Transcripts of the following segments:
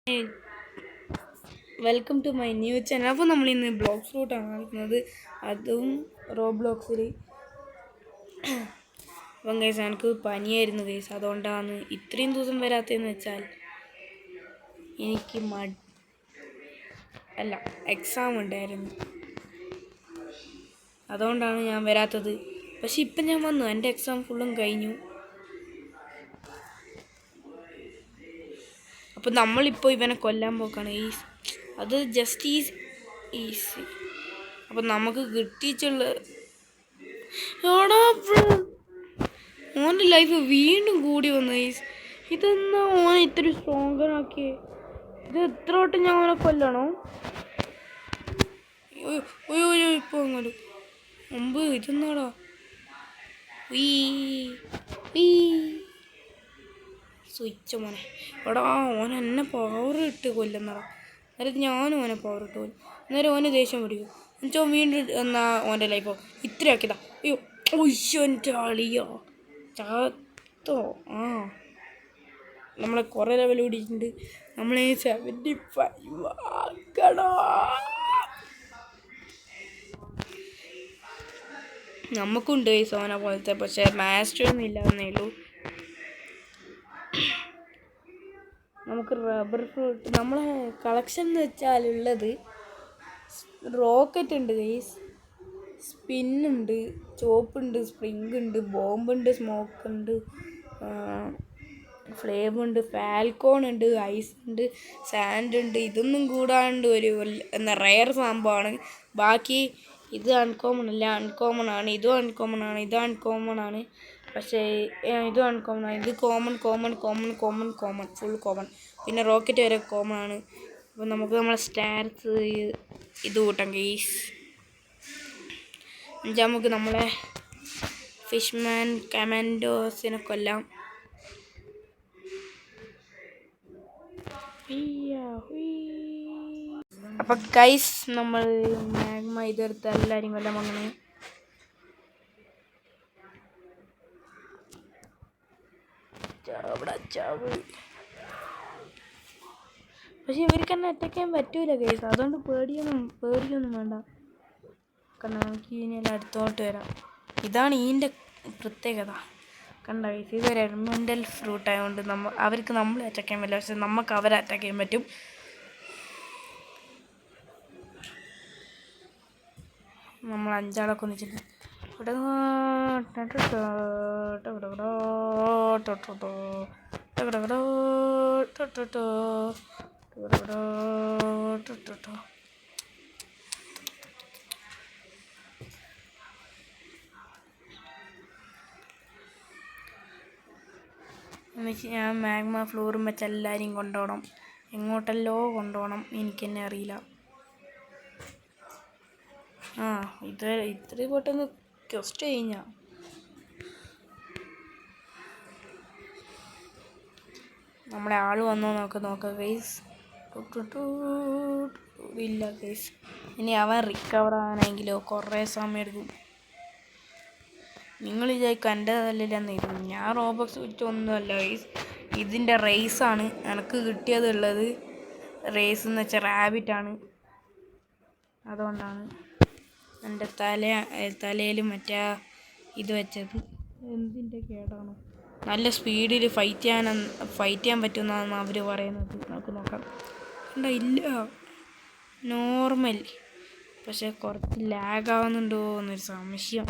Hey, welcome to my new channel. അപ്പോൾ നമ്മളിന്ന് block ഫ്രൂട്ടാണ് കളിക്കുന്നത്, അതും റോബ്ലോക്സിൽ. അപ്പം ഗൈസ് എനിക്ക് പനിയായിരുന്നു ഗൈസ്, അതുകൊണ്ടാണ് ഇത്രയും ദിവസം വരാത്തതെന്ന് വെച്ചാൽ എനിക്ക് എക്സാം ഉണ്ടായിരുന്നു, അതുകൊണ്ടാണ് ഞാൻ വരാത്തത്. പക്ഷെ ഇപ്പം ഞാൻ വന്നു, എൻ്റെ എക്സാം ഫുള്ളും കഴിഞ്ഞു. അപ്പോൾ നമ്മളിപ്പോൾ ഇവനെ കൊല്ലാൻ പോക്കാണ് ഗൈസ്. അത് ജസ്റ്റ് ഈസി. അപ്പം നമുക്ക് കിട്ടിയിട്ടുള്ള ഓൻ്റെ ലൈഫ് വീണ്ടും കൂടി വന്നു ഗൈസ്. ഇതെന്നാ ഓനെ ഇത്ര സ്ട്രോങ്ങറാക്കിയേ? ഇത് എത്ര വട്ടം ഞാൻ അവനെ കൊല്ലണോ? അയ്യോ ഇപ്പോൾ അങ്ങോട്ട് മുമ്പ് ഇതെന്നാടാ സ്വിച്ച് മോനെ. എടാ ഓൻ എന്നെ പവർ ഇട്ട് കൊല്ലുന്നടാ. അതായത് ഞാനും ഓനെ പവർ ഇട്ട് കൊല്ലും. അന്നേരം ഓന് ദേഷ്യം പിടിക്കും. എന്നുവെച്ചാൽ വീണ്ടും എന്നാ ഓൻ്റെ ലൈഫോ ഇത്രയാക്കിയതാ. അയ്യോ എൻ്റെ അളിയോ ചാത്തോ. നമ്മളെ കുറേ ലെവൽ കൂടിയിട്ടുണ്ട്. നമ്മൾ 75 ആക്കണോ? നമുക്കുണ്ട് ഈ സോന പോലത്തെ, പക്ഷേ മാസ്റ്റർ ഒന്നും ഇല്ലാന്നേ ഉള്ളൂ. നമുക്ക് റബ്ബർ ഫ്രൂട്ട് നമ്മളെ കളക്ഷൻ എന്ന് വെച്ചാൽ ഉള്ളത് റോക്കറ്റ് ഉണ്ട് ഗൈസ്, സ്പിന്നുണ്ട്, ചോപ്പുണ്ട്, സ്പ്രിങ് ഉണ്ട്, ബോംബുണ്ട്, സ്മോക്ക് ഉണ്ട്, ഫ്ലേം ഉണ്ട്, ഫാൽക്കോൺ ഉണ്ട്, ഐസ് ഉണ്ട്, സാൻഡ് ഉണ്ട്. ഇതൊന്നും കൂടാണ്ട് ഒരു റെയർ സംഭവമാണ്. ബാക്കി ഇത് അൺകോമൺ അല്ല, അൺകോമൺ ആണ്. ഇതും അൺകോമൺ ആണ്, ഇത് അൺകോമൺ ആണ്. പക്ഷേ ഇതും അൺകോമൺ ആണ്. ഇത് കോമൺ ഫുൾ കോമൺ. പിന്നെ റോക്കറ്റ് വരെ കോമൺ ആണ്. അപ്പോൾ നമുക്ക് നമ്മളെ സ്റ്റാർസ് ഇത് കൂട്ടാം ഗെയ്സ്. നമുക്ക് നമ്മളെ ഫിഷ്മാൻ കമാൻഡോസിനെ കൊല്ലാം. അപ്പം ഗൈസ് നമ്മൾ മാഗ്മ ഇതെടുത്ത് എല്ലാവരും കൊല്ലാൻ വന്നു. പക്ഷെ ഇവർക്ക് തന്നെ അറ്റാക്ക് ചെയ്യാൻ പറ്റൂല ഗൈസ്, അതുകൊണ്ട് പേടിയൊന്നും വേണ്ട. കാരണം നമുക്ക് ഇതിനെല്ലാം അടുത്തോട്ട് വരാം. ഇതാണ് ഇതിൻ്റെ പ്രത്യേകത. കണ്ട ഗൈസ്, ഇതൊരു എലമെൻ്റൽ ഫ്രൂട്ട് ആയതുകൊണ്ട് അവർക്ക് നമ്മൾ അറ്റാക്ക് ചെയ്യാൻ പറ്റില്ല, പക്ഷെ നമുക്ക് അവരെ അറ്റാക്ക് ചെയ്യാൻ പറ്റും. നമ്മൾ 5 ആളൊക്കെ ഒന്നിച്ചിട്ട് ഞാൻ മാഗ്മ ഫ്ലോറും വെച്ച് എല്ലാവരെയും കൊണ്ടുപോകണം. എങ്ങോട്ടല്ലോ കൊണ്ടുപോകണം, എനിക്ക് തന്നെ അറിയില്ല. ഇത്രയും പെട്ടെന്ന് ക്വസ്റ്റ് കഴിഞ്ഞ നമ്മുടെ ആൾ വന്നോ നോക്കാം ഗൈസ്. ഇല്ല ഗൈസ്, ഇനി അവൻ റിക്കവർ ആവാനെങ്കിലോ കുറേ സമയം എടുക്കും. നിങ്ങൾ വിചാരിക്കും എൻ്റെ നല്ലതെന്നിരുന്നു. ഞാൻ റോബോക്സ് വെച്ചൊന്നുമല്ല ഗൈസ്, ഇതിൻ്റെ റേസാണ് എനിക്ക് കിട്ടിയതുള്ളത്. റേസ് എന്ന് വെച്ചാൽ റാബിറ്റാണ്, അതുകൊണ്ടാണ് എൻ്റെ തലയിൽ മറ്റേ ഇത് വെച്ചത്. എന്തിൻ്റെ കേടാണ്? നല്ല സ്പീഡിൽ ഫൈറ്റ് ചെയ്യാൻ പറ്റുമെന്നാണ് അവർ പറയുന്നത്. നമുക്ക് നോക്കാം. ഇല്ല നോർമൽ, പക്ഷെ കുറച്ച് ലാഗ് ആവുന്നുണ്ടോ എന്നൊരു സംശയം.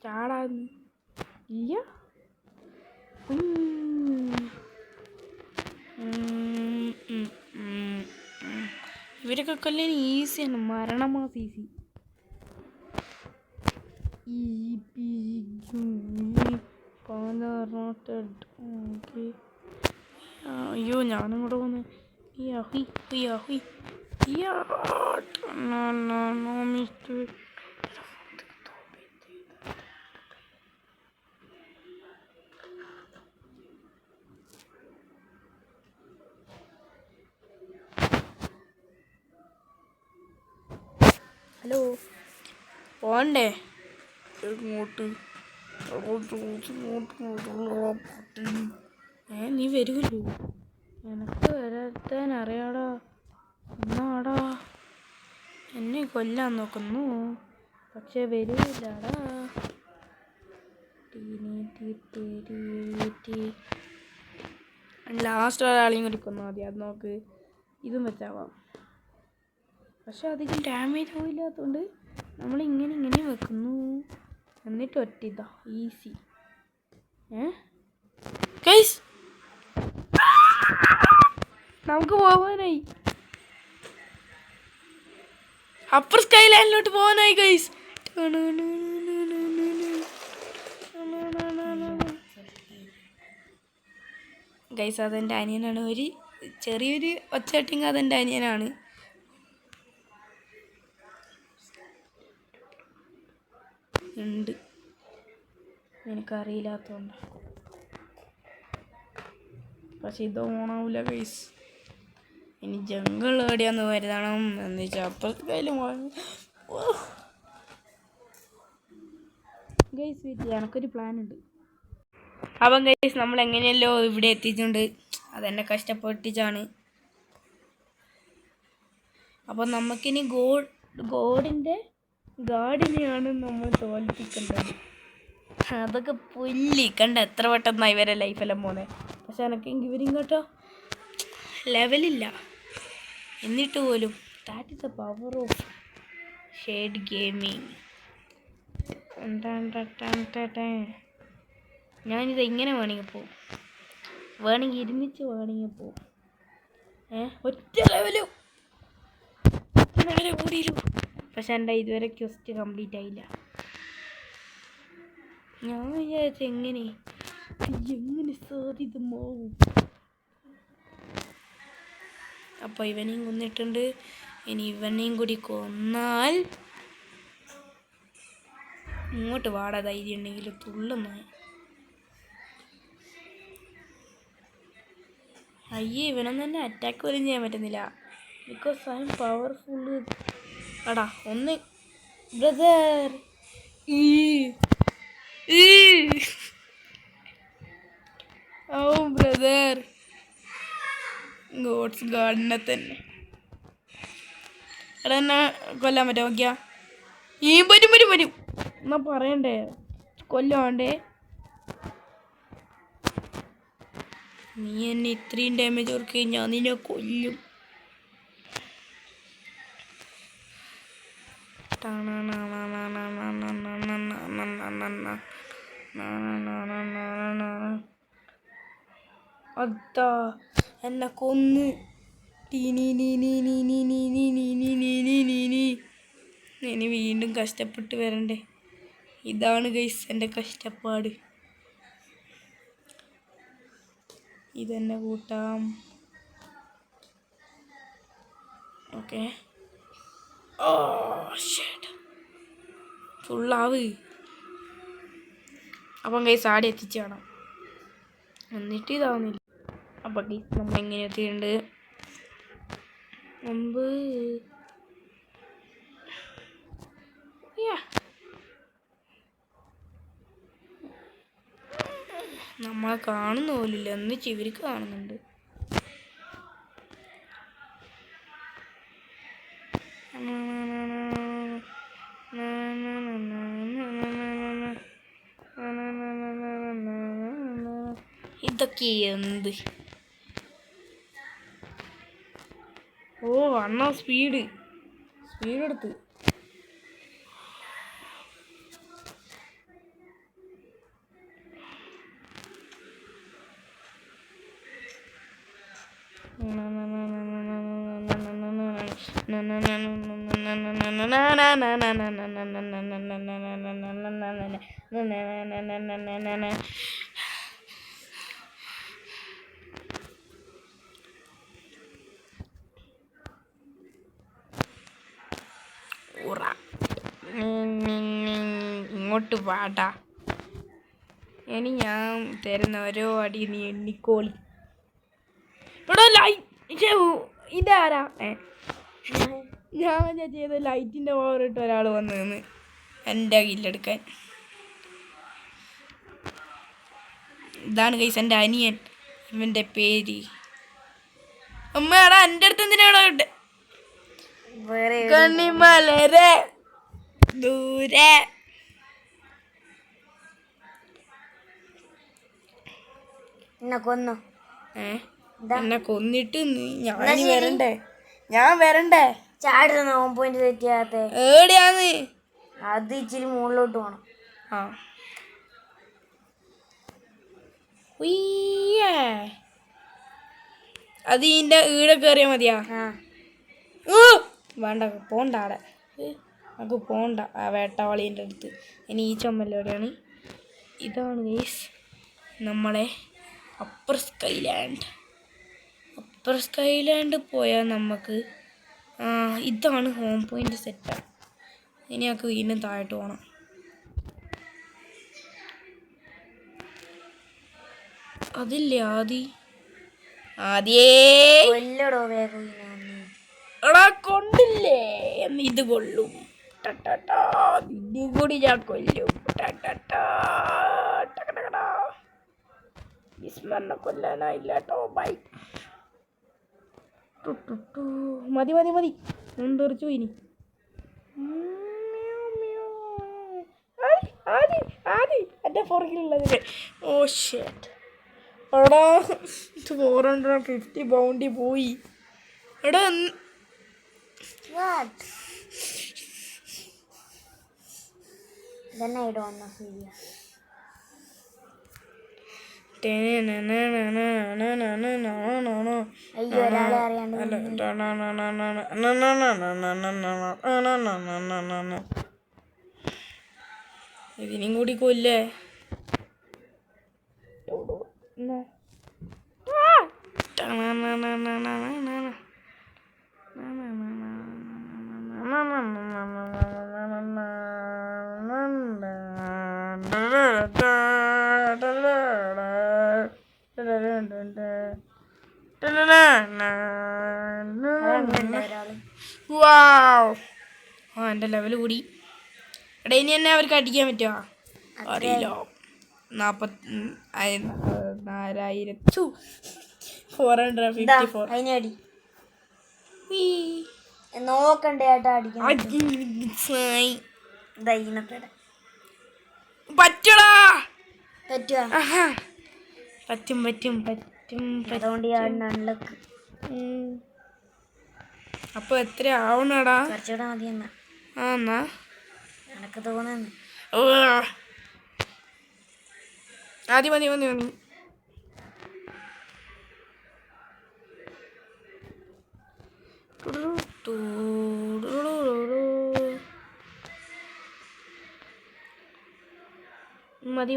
ചാടാന്ന് ഇല്ല. ഇവരൊക്കെ കൊല്ലാൻ ഈസിയാണ്, മരണമാസ് ഈസി. അയ്യോ ഞാനും കൂടെ വന്ന് ഹലോ പോണ്ടേ ഇങ്ങോട്ട്? നീ വരുമല്ലോ. എനക്ക് വരാൻ അറിയാടാ. എന്നാടാ എന്നെ കൊല്ലാൻ നോക്കുന്നു, പക്ഷെ വരൂല്ലാടാ. ലാസ്റ്റ് ഒരാളെയും കൂടി കൊന്നാൽ മതി. അത് നോക്ക്, ഇതും വെച്ചാവാം. പക്ഷെ അധികം ഡാമേജ് ആവില്ലാത്തതുകൊണ്ട് നമ്മൾ ഇങ്ങനെ വെക്കുന്നു. എന്നിട്ട് ഒറ്റ ഇതാ ഈസി. ഗയ്സ് നമുക്ക് പോകാനായി, അപ്പർ സ്കൈ ലൈനിലോട്ട് പോകാനായി ഗയ്സ്. ഗയ്സ് അതെൻ്റെ അനിയനാണ്. ഒരു ചെറിയൊരു ഒച്ചട്ടിങ് അതെൻ്റെ അനിയനാണ്. ഉണ്ട്, എനിക്കറിയില്ലാത്തതുകൊണ്ട്. പക്ഷെ ഇത് ഓണാവില്ല ഗൈസ്. ഇനി ജംഗിൾ എവിടെയാന്ന് വരുതണം എന്ന് വെച്ചാൽ അപ്പുറത്തെ കയ്യിലും ഗൈസ് വീട്ടിൽ എനക്കൊരു പ്ലാൻ ഉണ്ട്. അപ്പം ഗൈസ് നമ്മൾ എങ്ങനെയല്ലോ ഇവിടെ എത്തിയിട്ടുണ്ട്. അതെന്നെ കഷ്ടപ്പെട്ടിച്ചാണ്. അപ്പം നമുക്കിനി ഗോഡിൻ്റെ ഗാർഡിനെയാണ് നമ്മൾ തോൽപ്പിക്കേണ്ടത്. അതൊക്കെ പുല്ലി കണ്ട എത്ര പെട്ടെന്നായി ഇവരെ ലൈഫെല്ലാം പോകുന്നത്. പക്ഷെ എനക്കെങ്കിൽ ഇവരും കേട്ടോ ലെവലില്ല. എന്നിട്ട് പോലും that is the power of shade gaming. ഞാനിത് ഇങ്ങനെ വേണമെങ്കിൽ പോവും, വേണമെങ്കിൽ ഇരുന്നിച്ച് വേണമെങ്കിൽ പോവും. ഒറ്റ ലെവലും കൂടിയില്ലു. പക്ഷെ എൻ്റെ ഇതുവരെ ക്വസ്റ്റ് കംപ്ലീറ്റ് ആയില്ല. ഞാൻ വിചാരിച്ച എങ്ങനെ സാധ്യതമാവും. അപ്പോൾ ഇവനെയും കൊന്നിട്ടുണ്ട്. ഇനി ഇവനെയും കൂടി കൊന്നാൽ ഇങ്ങോട്ട് വാടാ, ധൈര്യം ഉണ്ടെങ്കിൽ തുള്ളുന്ന. അയ്യേ ഇവനൊന്നും തന്നെ അറ്റാക്ക് പോലും ചെയ്യാൻ പറ്റുന്നില്ല. Because I M powerful. എടാ ഒന്ന് ബ്രദർ. ഓ ബ്രദർ, ഗോഡ്സ് ഗാർഡനെ തന്നെ. എടാ എന്നാ കൊല്ലാൻ പറ്റുമോ നോക്കിയാ? വരും എന്നാ പറയണ്ടേ, കൊല്ലാണ്ടേ. നീ എന്നെ ഇത്രയും ഡാമേജ് ഓർക്ക് ഞാൻ നിന്നെ കൊല്ലും. അതാ എന്നെ കൊന്ന്. ഇനി വീണ്ടും കഷ്ടപ്പെട്ട് വരണ്ടേ. ഇതാണ് ഗൈസ് എൻ്റെ കഷ്ടപ്പാട്. ഇതെന്നെ കൂട്ടാം. ഓക്കെ, ഓ ഷേട്ട് ഫുള്ളാവ്. അപ്പം ഗൈസ് ആടെ എത്തിച്ച് കാണാം. എന്നിട്ട് ഇതാവുന്നില്ല. അപ്പം ഗൈസ് നമ്മൾ എങ്ങനെ എത്തിയിട്ടുണ്ട്? മുമ്പ് നമ്മളെ കാണുന്ന പോലില്ല, എന്നിട്ട് ഇവർക്ക് കാണുന്നുണ്ട്. ഇതൊക്കെ എന്ത്? ഓ അണ്ണാ സ്പീഡ് എടുത്ത്. ഇങ്ങോട്ട് വാടാ. ഇനി ഞാൻ തരുന്ന ഓരോ അടി നീ എണ്ണിക്കോളി. ഇവിടെ ഇതാരാ? ഞാൻ ചെയ്ത ലൈറ്റിൻ്റെ പവർ ഇട്ട് ഒരാൾ വന്നു നിന്ന് എൻ്റെ കില്ലെടുക്കാൻ. ഇതാണ് ഗൈസ് എൻ്റെ അനിയൻ. ഇവന്റെ പേര് അമ്മയാടാ എൻ്റെ അടുത്ത് എന്തിനാടാ കണ്ണിമലരെ ദൂരെ കൊന്നു എന്നെ കൊന്നിട്ട് ഞാൻ വരണ്ടേ ചാടുന്ന ഹോം പോയിന്റ് തെറ്റിയാത്ത ഏടിയാന്ന് അത് ഇച്ചിരി മുകളിലോട്ട് പോണം. ആ ഉയ്യേ അത് ഇതിൻ്റെ ഈടെ കയറിയാൽ മതിയാ വേണ്ട പോണ്ട അവിടെ നമുക്ക് പോണ്ട ആ വേട്ടവാളീൻ്റെ അടുത്ത്. ഇനി ഈ ചുമലോടെയാണ്. ഇതാണ് ഗൈസ് നമ്മളെ അപ്പർ സ്കൈലാൻഡ് പോയാൽ നമുക്ക് ഇതാണ് ഹോം പോയിൻ്റ് സെറ്റ്. ഇനി ഞങ്ങൾക്ക് വീണ്ടും താഴോട്ട് പോകണം. അതില്ലേ ആദ്യേ എടാ കൊണ്ടില്ലേ എന്ന് ഇത് കൊള്ളും. ഇത് കൂടി ഞാൻ കൊല്ലും. വിസ്മറിനെ കൊല്ലാനായില്ല കേട്ടോ. ബൈ. മതി തെറിച്ചു പോയിനി. എൻ്റെ പുറകിലുള്ളതിന് ഓ ഷേറ്റ് എടാ 450 ബൗണ്ടി പോയി. എടാ ഇതിനും കൂടി കൊല്ലേ. എൻ്റെ ലെവൽ കൂടി. എടാ ഇനി എന്നെ അവർക്ക് അടിക്കാൻ പറ്റുമോ അറിയില്ല. 454 നോക്കണ്ടേ പറ്റടാ പറ്റും അപ്പൊ എത്ര ആവണടാ? കുറച്ചുകൂടെ മതി എന്നാ എനക്ക് തോന്നുന്നു. മതി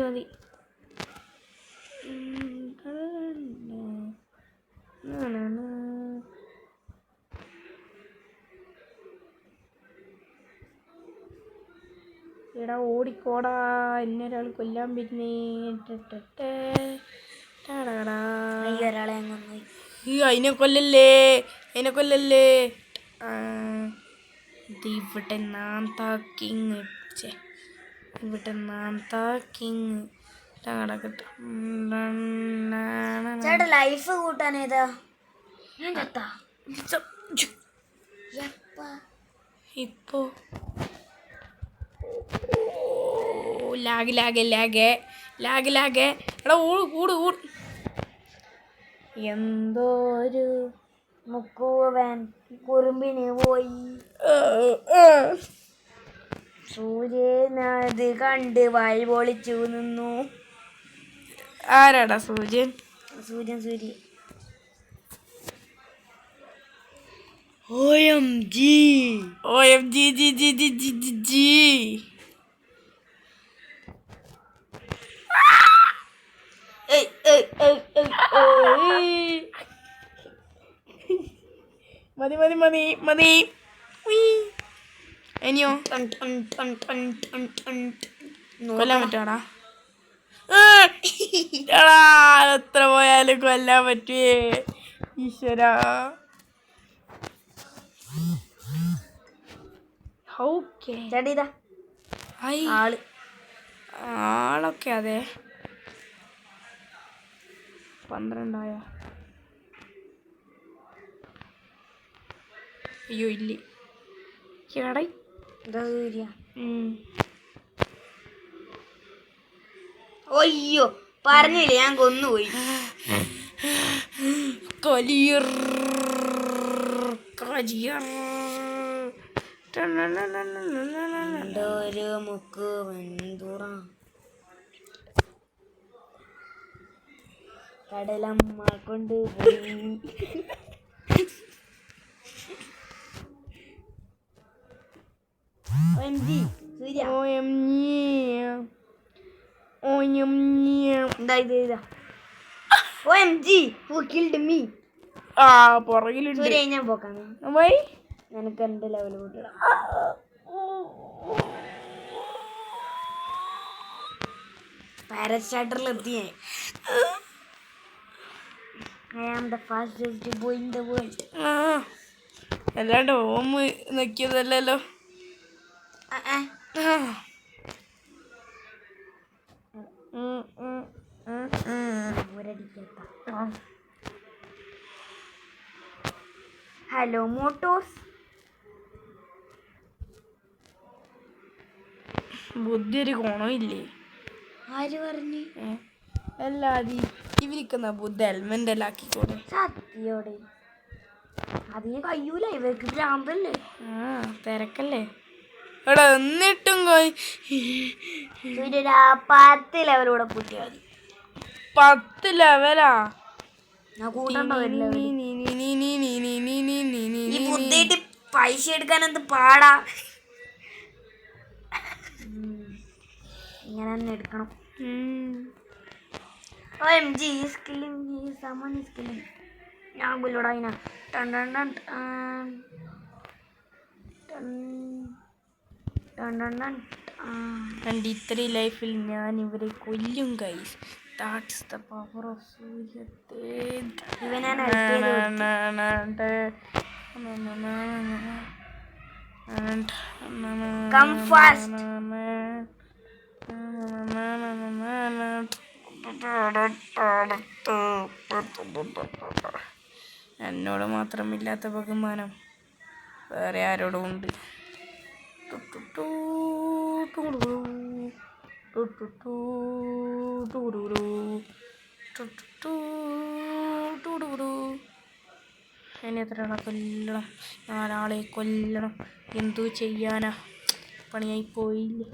എടാ ഓടിക്കോടാ, എന്നെ ഒരാൾ കൊല്ലാൻ പറ്റുന്നേ. അതിനെ കൊല്ലല്ലേ ഇവിടെ ലൈഫ് കൂട്ടാനേതാ ഇപ്പോ ലാഗ് എടാ കൂട് എന്തോ ഒരു മുക്കുവൻ കുറുമ്പിന് പോയി. സൂര്യനത് കണ്ട് വായി പൊളിച്ചു നിന്നു. ആരാടാ സൂര്യൻ? സൂര്യൻ OMG മതി. ഇനിയോ കൊല്ലാൻ പറ്റുവാടാ? എത്ര പോയാലും കൊല്ലാൻ പറ്റുവേ ഈശ്വരാ. ആളൊക്കെ അതെ 12 അയ്യോ ഇല്ലേ ചേടൈ എന്താ സൂര്യ? ഉം. അയ്യോ പറഞ്ഞില്ലേ ഞാൻ കൊന്നുപോയി. കലിയർ കലിയർ ഒരു മുക്ക് വെന്തൂറ കടലമ്മ കൊണ്ടുപോയി. സൂര്യ എന്താ ഇത് ഇതാ OMG who killed me? ആ പുറകിലുണ്ട് സൂര്യ ഞാൻ പോക്കാണ്. വൈ നിനക്ക് എന്റെ ലെവൽ കൂട്ടണം. പാരസ്റ്റാർട്ടറിലെത്തി ഞാൻ. I am the fastest boy in the world. അല്ലാണ്ട് ഓം നോക്കിയതല്ലല്ലോ. Hello Motors. ബുദ്ധി ഒരു ഗുണമില്ലേ. ആര് പറഞ്ഞു? അല്ലാതെ ഇവരിക്കുന്ന ബുദ്ധി എൽമെന്റലാക്കിക്കോടെ. സത്യോടെ അതിന് കഴിയൂല, ഇവർക്ക് ഭ്രാന്തല്ലേ. തിരക്കല്ലേ എടാ. എന്നിട്ടും സൂര്യ 10 ലെവലൂടെ കൂട്ടിയാ മതി. 10 ലെവലാ. ഞാൻ കൂട്ടണ്ട വരില്ല. ഈ ബുദ്ധിയിട്ട് പൈസ എടുക്കാൻ എന്ത് പാടാ. ഇങ്ങനെ തന്നെ എടുക്കണം. OMG he's killing me, someone is killing. ഞാൻ കൊല്ലൂടാ അതിനാ. എൻ്റെ ഇത്രയും ലൈഫിൽ ഞാൻ ഇവരെ കൊല്ലും guys. That's the power of Suryadev. Come fast. എന്നോട് മാത്രമില്ലാത്ത ബഹുമാനം വേറെ ആരോടും ഉണ്ട്. എന്നെ എത്ര ആളെ കൊല്ലണം? 4 ആളെ കൊല്ലണം. എന്തു ചെയ്യാനാ, പണിയായി പോയില്ലേ.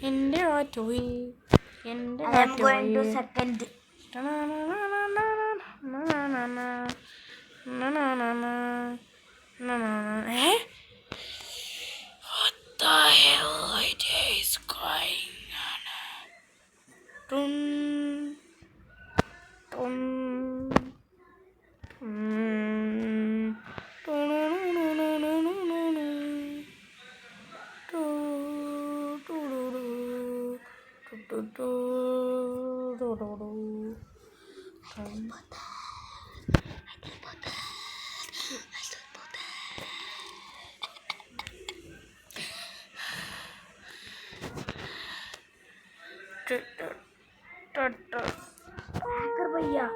എൻ്റെ ആറ്റോയി എൻ്റെ second. What the hell it is going on? Dun, dun, Hacker भैया.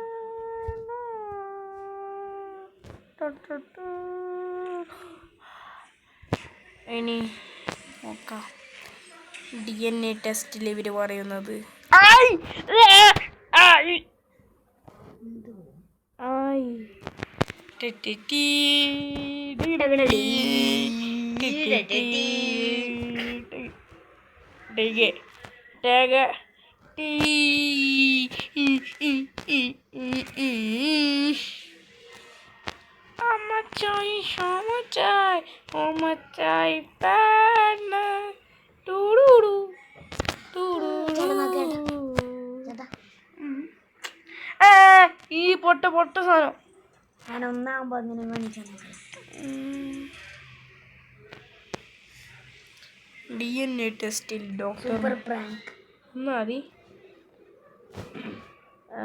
ഇനി നോക്കാം. DNA ടെസ്റ്റിൽ ഇവർ പറയുന്നത് ഈ പൊട്ട സാധനം ഞാൻ ഒന്നാകുമ്പോ അങ്ങനെ കാണിച്ചു. DNA ടെസ്റ്റിൽ ഡോക്ടർ സൂപ്പർ പ്രാങ്ക്. മതി.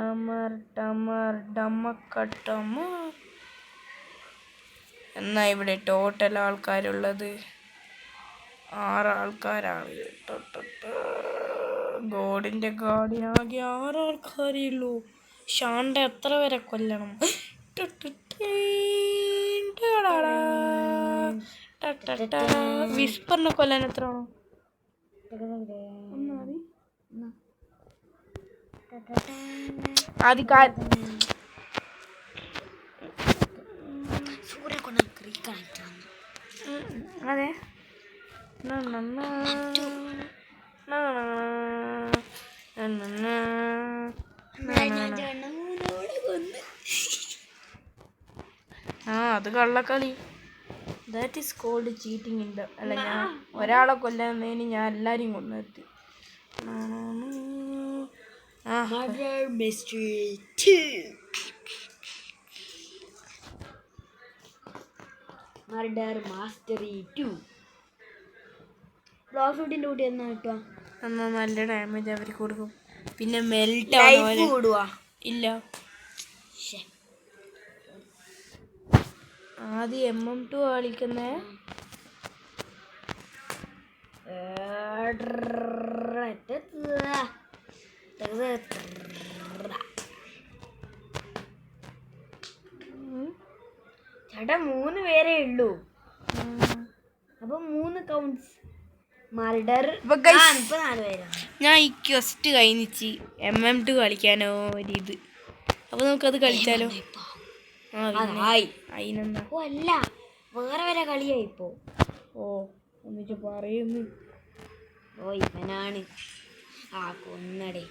അമർ ഡമർ ഡമക്കട്ടമ എന്നാ ഇവിടെ ടോട്ടൽ ആൾക്കാരുള്ളത് 6 ആൾക്കാരാണ്. ഗോഡിൻ്റെ ഗാർഡിനാകെ 6 ആൾക്കാരേ ഉള്ളൂ. ഷാണ്ട എത്ര പേരെ കൊല്ലണം? വിസ്പറിനെ കൊല്ലാൻ എത്ര വേണം? അതെ അത് കള്ളക്കളി. That is called cheating in the അല്ല, ഞാൻ ഒരാളെ കൊല്ലാന്നതിന് ഞാൻ എല്ലാവരെയും കൊന്നെത്തി. മർഡർ മാസ്റ്ററി 2 ബ്ലോക്ക് ഷൂട്ടിൻ്റെ കൂട്ടി എന്നാ കിട്ടുക? എന്നാൽ നല്ല ഡാമേജ് അവർ കൊടുക്കും. പിന്നെ മെൽറ്റ് കൂടുക ഇല്ല. ആദ്യം MM2 കളിക്കുന്നേ. ചേട്ടാ 3 പേരേ ഉള്ളൂ. അപ്പൊ 3 കൗണ്ട്സ്. മർഡർ 4 പേരാണ്. ഞാൻ ഈ ക്വസ്റ്റ് കഴിഞ്ഞിച്ച് MM2 കളിക്കാനോ ഒരിത്. അപ്പൊ നമുക്കത് കളിച്ചാലോ? അതിനെന്താ? ഓ അല്ല, വേറെ വരെ കളിയായി ഇപ്പോ. ഓ എന്നിട്ട് പറയുന്നു. ഓ ഇവനാണ് കൊന്നടേ.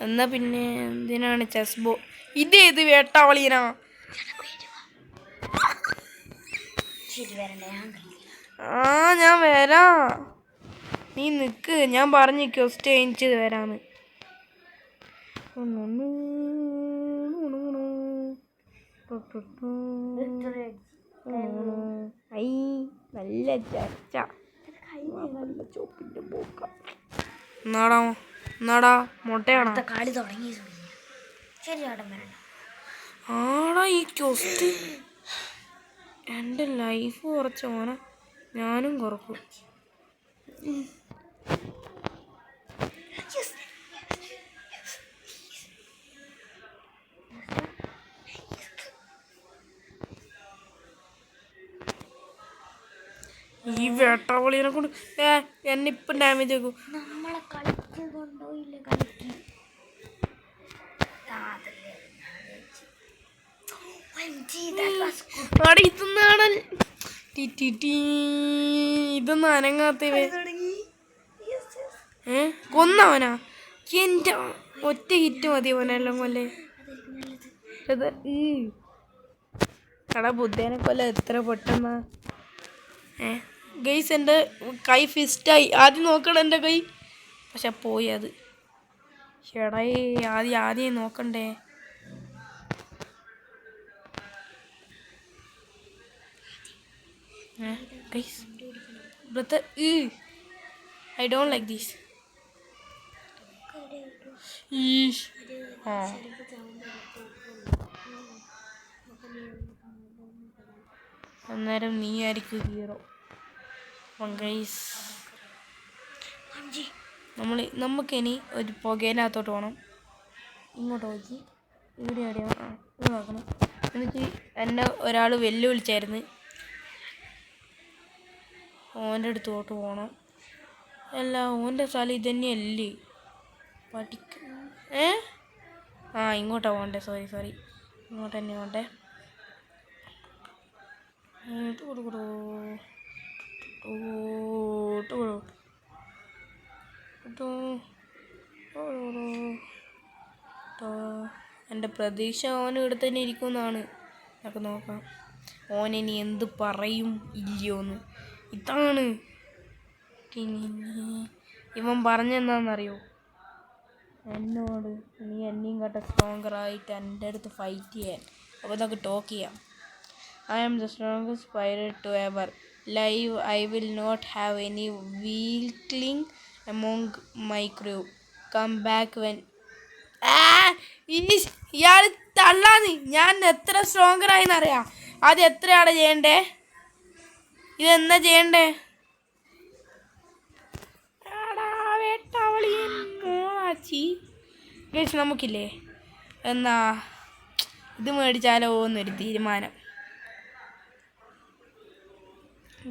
എന്നാ പിന്നെ എന്തിനാണ് ചെസ് ബോ? ഇതേത് വേട്ടാവളിയനാ? ഞാൻ വരാം, നീ നിക്ക്. ഞാൻ പറഞ്ഞു ക്വസ്റ്റ് കഴിഞ്ഞിട്ട് വരാന്ന്. നല്ല ചർച്ച. ചോപ്പിന്റെ പോക്ക. എന്നാടാ മുട്ടയാണോ? കളി തുടങ്ങി. ശരി ആടം വരണ്ട. ആടാ ഈ ക്വസ്റ്റ് എൻ്റെ ലൈഫ് കുറച്ച് ഓന ഞാനും കുറക്കും. ഈ വേട്ടാവളിയെ കൊണ്ട് എന്നെ ഇപ്പം ഡാമേജ് ആക്കും. നമ്മളെ കളിക്കുന്നുണ്ടോ ഇല്ല കളിക്ക്. ഇതൊന്നും അനങ്ങാത്തവേ. കൊന്നവനാ? എൻ്റെ ഒറ്റ ഹിറ്റ് മതി ഓനെല്ലാം കൊല്ലേ. കടാ ബുദ്ധേനെ കൊല്ല എത്ര പെട്ടെന്നാ. ഗൈസ് എൻ്റെ കൈ ഫിസ്റ്റായി. ആദ്യം നോക്കണം എൻ്റെ കൈ, പക്ഷെ പോയി അത്. ചേടായി ആദ്യം നോക്കണ്ടേ. Guys, brother, I don't like this. അന്നേരം നീ ആയിരിക്കും ഹീറോ. ഗൈസ് നമുക്കിനി ഒരു പുകേനകത്തോട്ട് പോകണം. ഇങ്ങോട്ട് നോക്കി ഇവിടെ എവിടെയാണ് ഇത് നോക്കണം. എന്നിട്ട് എന്നെ ഒരാൾ വെല്ലുവിളിച്ചായിരുന്നു. ഓൻ്റെ അടുത്തോട്ട് പോകണം. അല്ല, ഓൻ്റെ സ്ഥലം ഇതന്നെയല്ലേ? ഇങ്ങോട്ടാണ് പോകണ്ടേ. സോറി ഇങ്ങോട്ട് തന്നെ പോകണ്ടേ. എൻ്റെ പ്രതീക്ഷ ഓൻ ഇവിടെ തന്നെ ഇരിക്കുമെന്നാണ്. നമുക്ക് നോക്കാം ഓനിനി എന്ത് പറയും ഇല്ലയോന്ന്. ഇതാണ് ഇവൻ പറഞ്ഞെന്താണെന്നറിയോ? എന്നോട് നീ എന്നെയും കേട്ട സ്ട്രോങ്ങറായിട്ട് എൻ്റെ അടുത്ത് ഫൈറ്റ് ചെയ്യാൻ. അപ്പോൾ നമുക്ക് ടോക്ക് ചെയ്യാം. I am the strongest pirate to ever live. I will not have any weakling among my crew. Come back when ഇയാൾ തള്ളാന്ന്. ഞാൻ എത്ര സ്ട്രോങ്ങർ ആയിന്നറിയാം. അത് എത്രയാണ് ചെയ്യണ്ടേ? ഇതെന്നാ ചെയ്യണ്ടേ? നമുക്കില്ലേ എന്നാ ഇത് മേടിച്ചാലോ എന്നൊരു തീരുമാനം.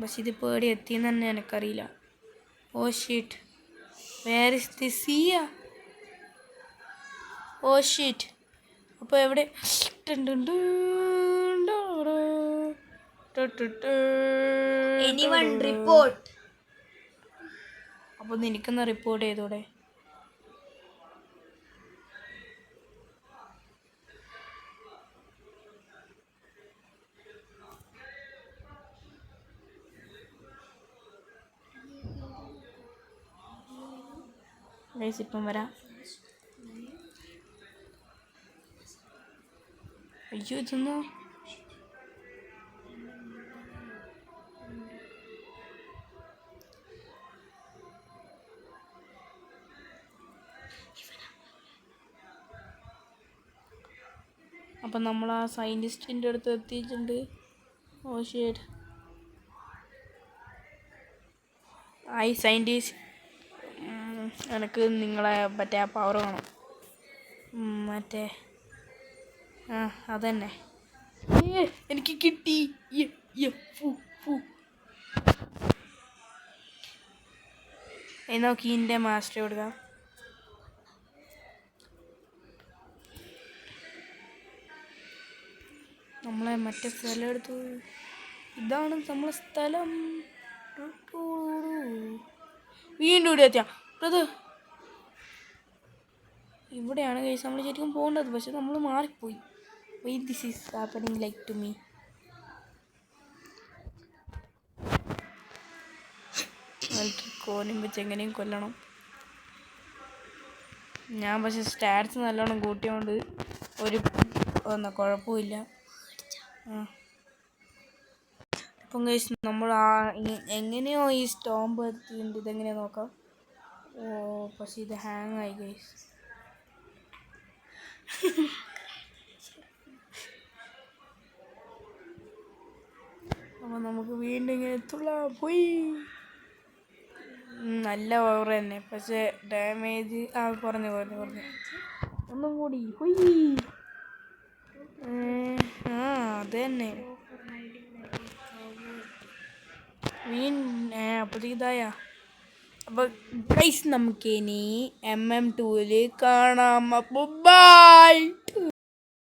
പക്ഷെ ഇത് പേടി എത്തിയെന്ന് തന്നെ എനിക്കറിയില്ല. Oh shit, where is the Siya? Oh shit, അപ്പോൾ എവിടെ? Anyone report. അപ്പോൾ നിനക്കൊന്ന് റിപ്പോർട്ട് ചെയ്തോടെ? ഇപ്പം വരാം. അയ്യോ ഇതൊന്നു അപ്പം നമ്മൾ ആ സയൻറ്റിസ്റ്റിൻ്റെ അടുത്ത് എത്തിയിട്ടുണ്ട്. ഓ ഷേഡ്, ഹായ് സയൻറ്റിസ്റ്റ്, എനിക്ക് നിങ്ങളെ മറ്റേ ആ പവർ വേണം. മറ്റേ അതന്നെ എനിക്ക് കിട്ടി. നോക്കി എൻ്റെ മാസ്റ്റർ കൊടുക്കാം. നമ്മളെ മറ്റേ സ്ഥലം എടുത്തു. ഇതാണ് നമ്മളെ സ്ഥലം. വീണ്ടും ഇവിടെ എത്തിയാ ബ്രദർ. ഇവിടെയാണ് കേസ് നമ്മൾ ശരിക്കും പോകേണ്ടത്. പക്ഷെ നമ്മൾ മാറിപ്പോയി. Why this is happening like to me? എനിക്ക് കോലും വെച്ച് എങ്ങനെയും കൊല്ലണം. ഞാൻ പക്ഷെ സ്റ്റാറ്റ്സ് നല്ലോണം കൂട്ടിയോണ്ട് ഒരു കുഴപ്പമില്ല. അപ്പം ഗൈസ് നമ്മൾ എങ്ങനെയോ ഈ സ്റ്റോംബ് എത്തിയിട്ടുണ്ട്. ഇതെങ്ങനെയാ നോക്കാം. ഓ പക്ഷെ ഇത് ഹാങ് ആയി ഗൈസ്. അപ്പോൾ നമുക്ക് വീണ്ടും ഇങ്ങനെ എത്തുള്ള പോയി. നല്ല ഓവർ തന്നെ, പക്ഷേ ഡാമേജ് കുറഞ്ഞു. ഒന്നും കൂടി പോയി. അത് തന്നെ അപ്പോഴത്തേക്ക് ഇതായ. അപ്പോൾ ഗൈസ് നമുക്കിനി MM2 കാണാം. അപ്പോൾ ബൈ.